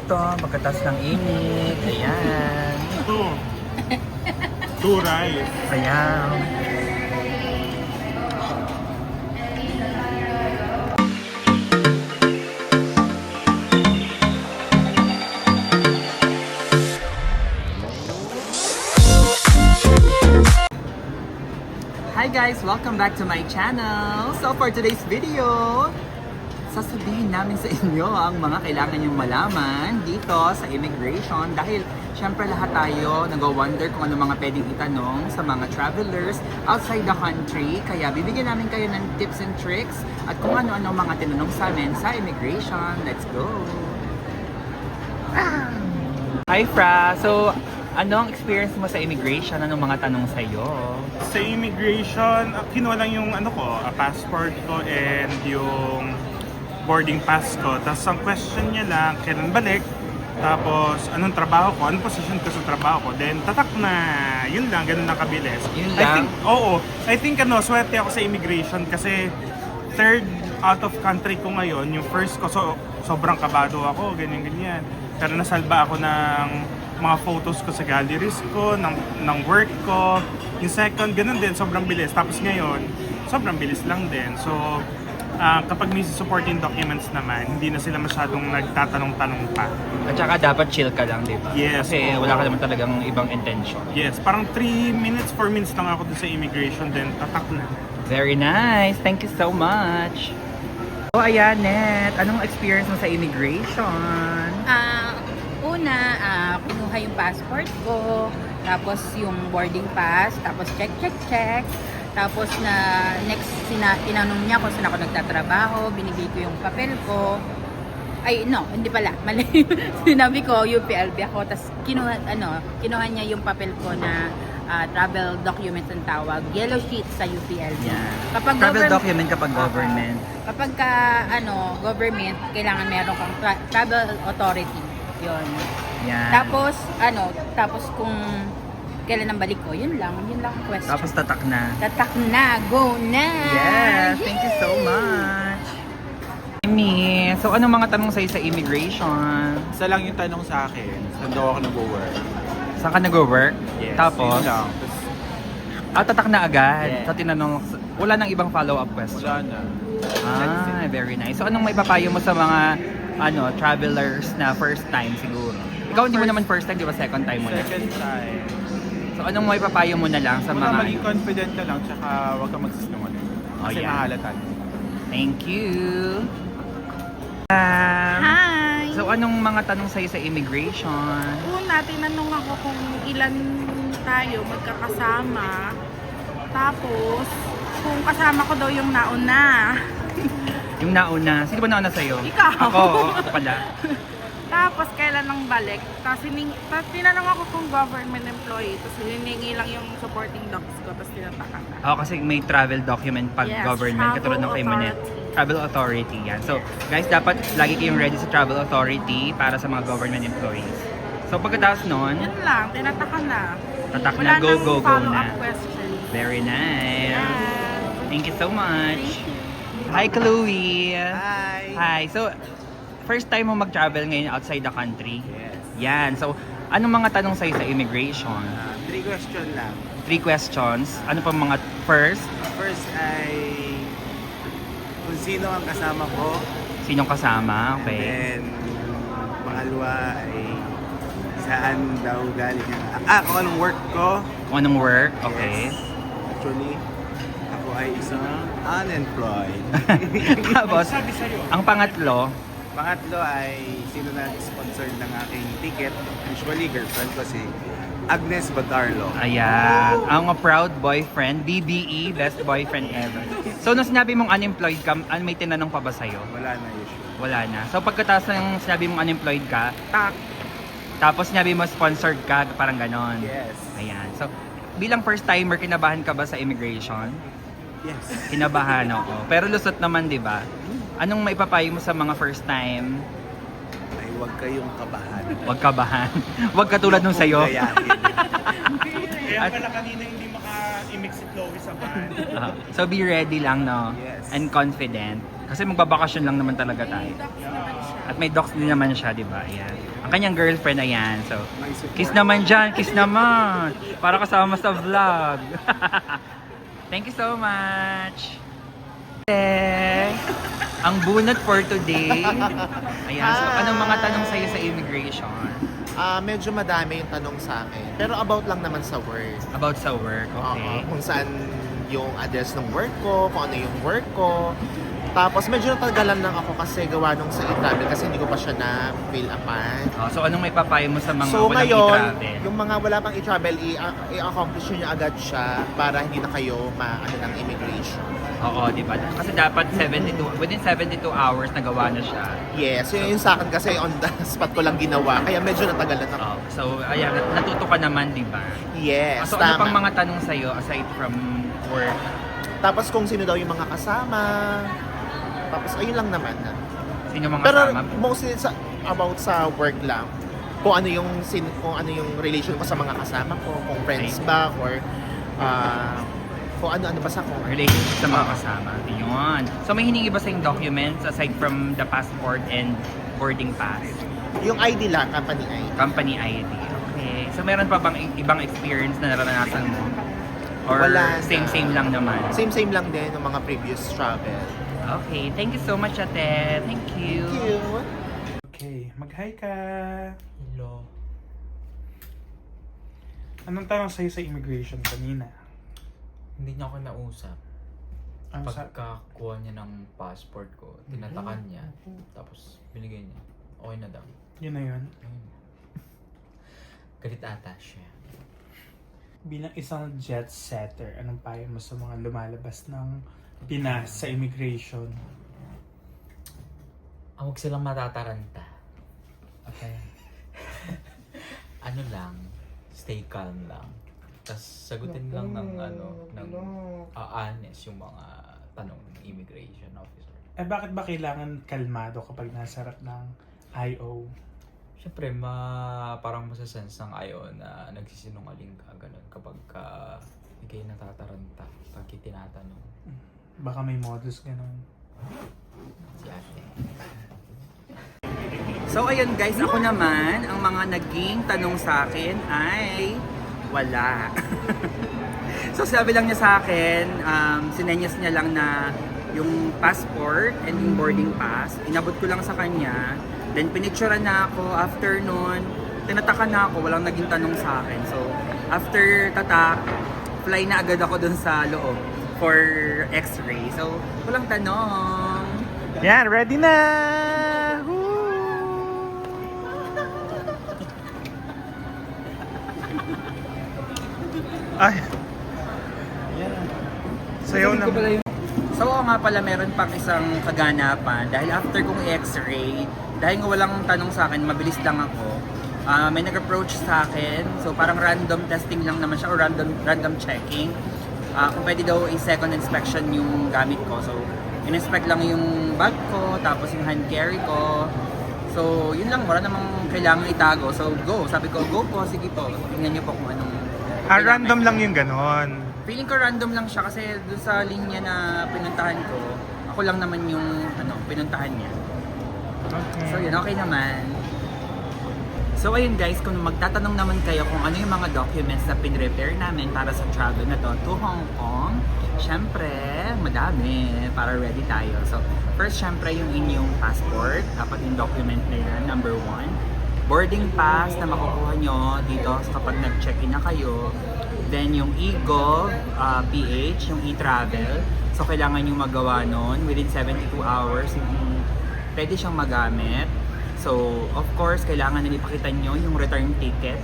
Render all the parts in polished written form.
dito pagkatapos ng init. Ayan. Ito. Two rice. Ayan. Hi guys! Welcome back to my channel! So for today's video, sasabihin namin sa inyo ang mga kailangan nyong malaman dito sa immigration dahil syempre lahat tayo nag-wonder kung ano mga pwedeng itanong sa mga travelers outside the country. Kaya bibigyan namin kayo ng tips and tricks at kung ano-ano mga tinanong sa amin sa immigration. Let's go! Hi Fra! So, anong experience mo sa immigration? Anong mga tanong sa'yo? Sa immigration, kinuha lang yung passport ko and yung boarding pass ko. Tapos ang question niya lang, kailan balik? Tapos anong trabaho ko? Anong position ko sa trabaho ko? Then tatak na. Yun lang, ganun lang kabilis. Yun lang? I think swerte ako sa immigration kasi third out of country ko ngayon. Yung first ko, sobrang kabado ako, ganyan-ganyan. Pero nasalba ako ng mga photos ko sa galleries ko, ng work ko. Yung second, ganun din, sobrang bilis. Tapos ngayon, sobrang bilis lang din. So, kapag may supporting documents naman, hindi na sila masyadong nagtatanong-tanong pa. At saka dapat chill ka lang, di ba? Yes. Kasi wala ka naman talagang ibang intention. Yes, parang 3 minutes, 4 minutes lang ako dun sa immigration, then tatak na. Very nice. Thank you so much. So, ayan, Net. Anong experience mo sa immigration? Una, kinuha yung passport ko, tapos yung boarding pass, tapos check. Tapos next, tinanong niya kung saan ako nagtatrabaho, binigay ko yung papel ko. Ay, no, hindi pala. Mali. Sinabi ko, UPLB ako, tapos kinuha niya yung papel ko na travel documents ang tawag, yellow sheet sa UPLB. Yeah. Kapag Travel document kapag government. Kapag government, kailangan meron kang travel authority. Yun. Yan. Tapos kung kailan ang balik ko, yun lang ang question. Tapos tatak na. Tatak na, go na! Yes, thank you so much. Amy, so anong mga tanong sa'yo sa immigration? Isa lang yung tanong sa akin, saan daw ako nag-work? Saan ka nag-work? Yes, Tapos? yun lang. Tapos, Tatak na agad. Yeah. So tinanong, wala nang ibang follow-up question. wala na. Very nice. So anong may papayo mo sa mga travelers na first time siguro? Ikaw hindi mo naman first time, di ba second time mo na? Second time. So anong may papayo mo na lang sa Wala, mga... maging confident ka lang, tsaka huwag ka magsisinungaling. Kasi yeah. mahalatan. Thank you. Hi! So anong mga tanong sa'yo sa immigration? Una, tinanong ako kung ilan tayo magkakasama. Tapos, kung kasama ko daw yung nauna. Yung nauna, sino ba nauna sa'yo? Ikaw. Ako pala. Tapos, kailan ang balik. Tapos, tinanong ako kung government employee. Tapos, hiningi lang yung supporting docs ko. Tapos, tinataka na. Ako kasi may travel document pag Yes, government, katulad ng kay Manet. Travel authority, yan. So, guys, dapat lagi kayong ready sa travel authority para sa mga government employees. So, pagkatapos nun, Yun lang, tinataka na. tatak Wala na, go, nang go, go follow-up na. questions. Very nice. Yes. Thank you so much. Thank you. Hi, Chloe. Hi! Hi. So, first time mo mag-travel ngayon outside the country? Yes. Yan. So, anong mga tanong sa'yo sa immigration? 3 question lang. 3 questions. Ano pa mga first? First ay kung sino ang kasama ko. Sinong kasama? And Okay. then, pangalawa ay saan daw galing kung anong work ko. Kung anong work? Okay. Yes. Actually, ako ay isang unemployed. Tapos, Sabi sa'yo, ang pangatlo, Pangatlo ay sino nag-sponsor ng aking ticket. Usually, girlfriend ko si Agnes Batarlo. ayan, ang proud boyfriend, BBE, best boyfriend ever. So, nung sinabi mong unemployed ka, may tinanong pa ba sa'yo? Wala na usually. Wala na. So, pagkatapos ng sinabi mong unemployed ka, tak! Tapos sinabi mo sponsored ka, parang ganon. Yes. Ayan. So, bilang first timer, kinabahan ka ba sa immigration? Yes. Kinabahan, oo. Pero lusot naman, di ba? Anong maipapayo mo sa mga first time? Ay, huwag kayong kabahan. Huwag kabahan. Huwag katulad nung sa'yo. Gayahin. kaya pala kanina hindi maka-imix si Chloe sa van. So be ready lang, no? Yes. And confident. Kasi magbabakasyon lang naman talaga tayo. Docs naman siya. At may docs din naman siya, di ba? Ayan. Ang kanyang girlfriend, ayan. So, kiss naman dyan, kiss naman. Para kasama sa vlog. Thank you so much. Ang bunot for today. Ayan. So, anong mga tanong sa'yo sa immigration? Medyo madami yung tanong sa akin. Pero about lang naman sa work. About sa work, okay. Kung saan yung address ng work ko, kung ano yung work ko. Tapos medyo natagalan lang ako kasi gawa nung sa e-travel kasi hindi ko pa siya na-fill upan. Oh, so, anong may papayo mo sa mga So walang ngayon, i-travel? yung mga wala pang i-travel, i-accomplish nyo agad siya para hindi na kayo maano ng immigration. Oo, di ba? Kasi dapat within 72 hours nagawa na siya. Yes, yun yung sa akin kasi on the spot ko lang ginawa. Kaya medyo natagalan ako. Oh, so, ayan, natuto ka naman, di ba? Yes, So, ano tama. pang mga tanong sa'yo aside from work? Tapos kung sino daw yung mga kasama. Tapos ayun lang naman. Sino mga Pero kasama? mostly about sa work lang. Kung ano yung relation ko sa mga kasama ko, kung friends ba or kung ano basta ko. Relationship sa mga kasama. Yun. So, may hiningi ba sa yung documents aside from the passport and boarding pass? Yung ID lang, company ID. Company ID. Okay. So, meron pa bang ibang experience na naranasan mo? Or Wala na. same lang naman? Same lang din ng mga previous travel. Okay. Thank you so much, ate. Thank you. Thank you. Okay, mag-hi ka. Hello. Anong tanong sa'yo sa immigration kanina? Hindi niya ako nausap. Ang sa... Pagkakuha niya ng passport ko, tinatakan niya, tapos binigay niya. Okay na daw. Yun na yun. Ayun. Galit ata siya. Bilang isang jet setter, anong payo mo sa mga lumalabas ng Pinas sa immigration? Huwag silang matataranta. Okay? Ano lang, stay calm lang. Tapos sagutin lang ng honest yung mga tanong ng immigration officer. Eh bakit ba kailangan kalmado kapag nasa harap ng IO? Siyempre, parang masasense ng IO na nagsisinungaling ka, ganun, kapag ikay natataranta, pag tinatanong Baka may modus ganun. si ate. So ayun guys, ako naman, ang mga naging tanong sa akin ay wala. So sabi lang niya sa akin, sinenyas niya lang na yung passport and yung boarding pass. Inabot ko lang sa kanya. Then pinicturean na ako. After nun, tinataka na ako, walang naging tanong sa akin. So after tatak, fly na agad ako dun sa loob for x-ray. So walang tanong. Yan, ready na! Ay. Sayaw na. So oo nga pala, meron pang isang kaganapan dahil after kong i-x-ray, dahil nga walang tanong sa akin, mabilis lang ako. May nag-approach sa akin, so parang random testing lang naman siya or random checking. Kung pwede daw i-second inspection yung gamit ko. So in-inspect lang yung bag ko, tapos yung hand carry ko. So yun lang, wala namang kailangan itago. So go, sabi ko, go po, sige po. Tingnan niyo po kung anong kailangan. Random lang yung ganon. Feeling ko random lang siya kasi doon sa linya na pinuntahan ko, ako lang naman yung pinuntahan niya. Okay. So yun, okay naman. So ayun guys, kung magtatanong naman kayo kung ano yung mga documents na pinrepare namin para sa travel na to Hong Kong, syempre, madami para ready tayo. So first, syempre yung inyong passport, dapat yung document na yan, number 1. Boarding pass na makukuha nyo dito kapag nag-check-in na kayo. Then yung eGov, PH, yung e-travel. So kailangan nyo magawa nun within 72 hours. Pwede siyang magamit. So of course, kailangan na ipakita nyo yung return ticket.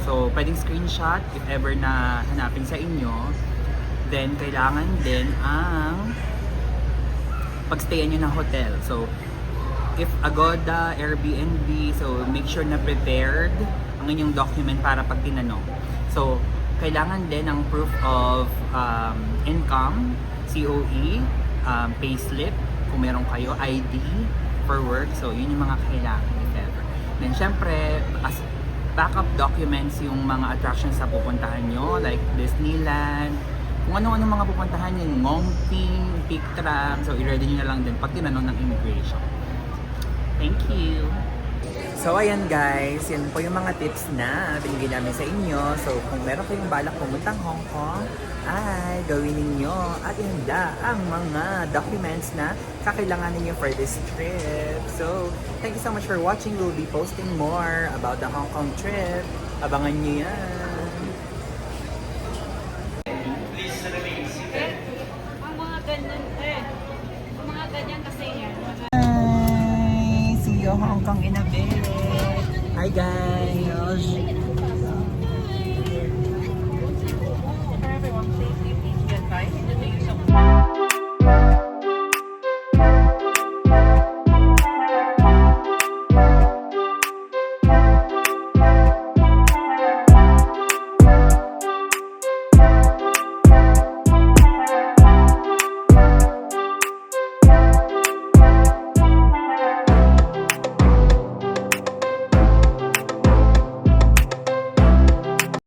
So pwedeng screenshot if ever na hanapin sa inyo. Then kailangan din ang pagstayan nyo ng hotel. So if Agoda, Airbnb, so make sure na prepared ang inyong document para pag tinanong. So kailangan din ng proof of income, COE, payslip, kung meron kayo, ID for work. So, yun yung mga kailangan, if ever. Then, syempre, as backup documents, yung mga attractions na pupuntahan nyo, like Disneyland, kung ano-ano mga pupuntahan yung Ngongping, Peak Tram. So i-ready nyo na lang din pag tinanong ng immigration. Thank you! So ayan guys, yan po yung mga tips na binigay namin sa inyo. So kung meron kayong balak pumuntang Hong Kong, ay gawin ninyo at ihanda ang mga documents na kakailanganin niyo for this trip. So thank you so much for watching. We'll be posting more about the Hong Kong trip. Abangan nyo yan. Ang mga ganyan, ang mga ganyan kasi yan. Hi! See you Hong Kong in a bit. Hi guys!